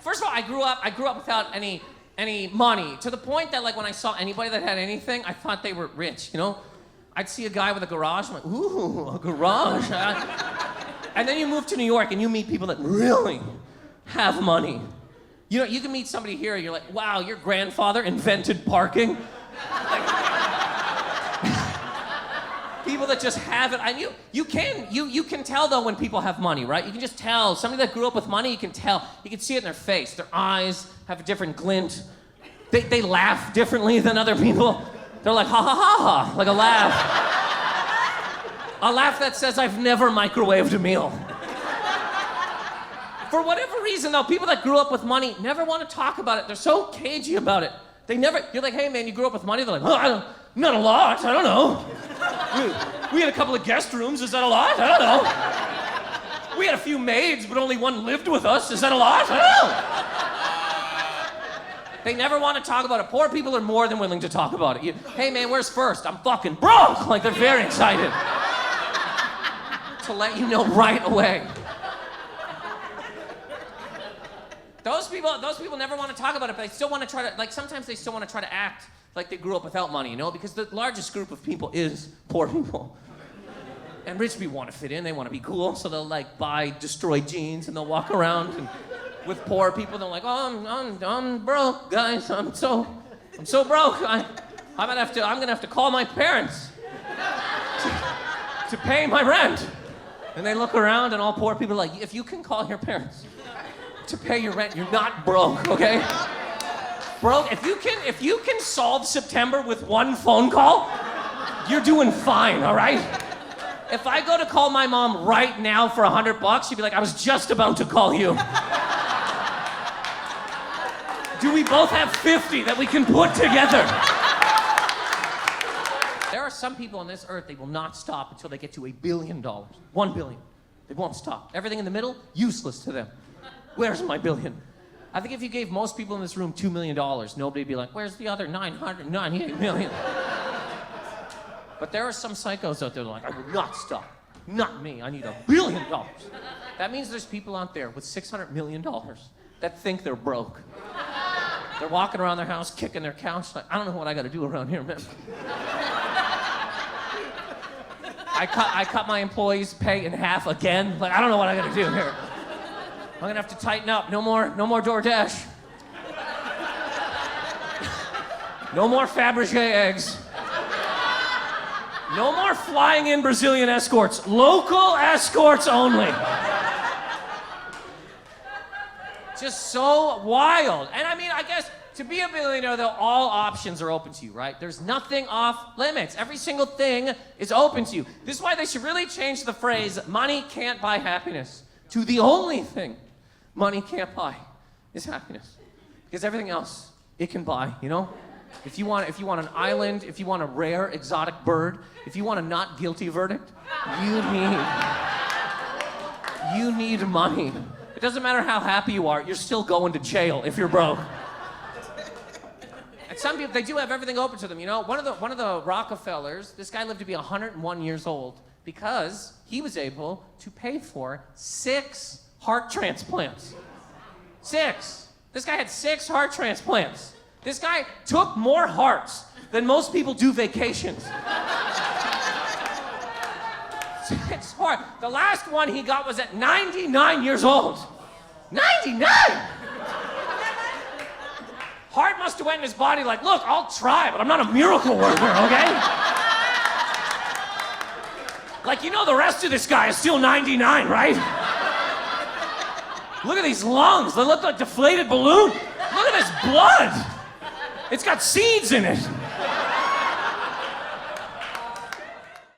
first of all, I grew up without any money, to the point that like when I saw anybody that had anything, I thought they were rich, you know? I'd see a guy with a garage, I'm like, ooh, a garage. And then you move to New York and you meet people that really have money. You know, you can meet somebody here, you're like, wow, your grandfather invented parking? Like, people that just have it. You can tell though when people have money, right? You can just tell. Somebody that grew up with money, you can tell. You can see it in their face. Their eyes have a different glint. They laugh differently than other people. They're like, ha ha ha ha, like a laugh. A laugh that says, I've never microwaved a meal. For whatever reason though, people that grew up with money never want to talk about it. They're so cagey about it. You're like, hey man, you grew up with money? They're like, oh, not a lot, I don't know. We had a couple of guest rooms, is that a lot? I don't know. We had a few maids, but only one lived with us, is that a lot? I don't know. They never want to talk about it. Poor people are more than willing to talk about it. Hey man, where's first? I'm fucking broke! Like they're very excited. To let you know right away. Those people never want to talk about it, but they still want to try to, like sometimes they still want to try to act like they grew up without money, you know? Because the largest group of people is poor people. And rich people want to fit in, they want to be cool, so they'll like buy destroyed jeans and they'll walk around and with poor people, they're like, oh, I'm broke, guys, I'm so broke. I'm gonna have to call my parents to pay my rent. And they look around and all poor people are like, if you can call your parents to pay your rent, you're not broke, okay? Broke, if you can solve September with one phone call, you're doing fine, all right? If I go to call my mom right now for $100, she'd be like, I was just about to call you. Do we both have 50 that we can put together? There are some people on this earth, they will not stop until they get to $1 billion. 1 billion. They won't stop. Everything in the middle, useless to them. Where's my billion? I think if you gave most people in this room $2 million, nobody'd be like, where's the other 998 million? But there are some psychos out there that are like, I will not stop. Not me, I need $1 billion. That means there's people out there with $600 million that think they're broke. They're walking around their house, kicking their couch, like, I don't know what I gotta do around here, man. I cut my employees' pay in half again. Like, I don't know what I gotta do here. I'm gonna have to tighten up. No more DoorDash. No more Fabergé eggs. No more flying in Brazilian escorts. Local escorts only. Just so wild. And I mean, I guess to be a billionaire, though, all options are open to you, right? There's nothing off limits. Every single thing is open to you. This is why they should really change the phrase, money can't buy happiness, to the only thing money can't buy is happiness. Because everything else, it can buy, you know? If you want an island, if you want a rare exotic bird, if you want a not guilty verdict, you need money. It doesn't matter how happy you are, you're still going to jail if you're broke. And some people, they do have everything open to them, you know? One of the Rockefellers, this guy lived to be 101 years old because he was able to pay for 6 heart transplants. 6. This guy had 6 heart transplants. This guy took more hearts than most people do vacations. 6 hard. The last one he got was at 99 years old. 99! Heart must have went in his body like, look, I'll try, but I'm not a miracle worker, okay? Like, you know the rest of this guy is still 99, right? Look at these lungs. They look like a deflated balloon. Look at this blood. It's got seeds in it.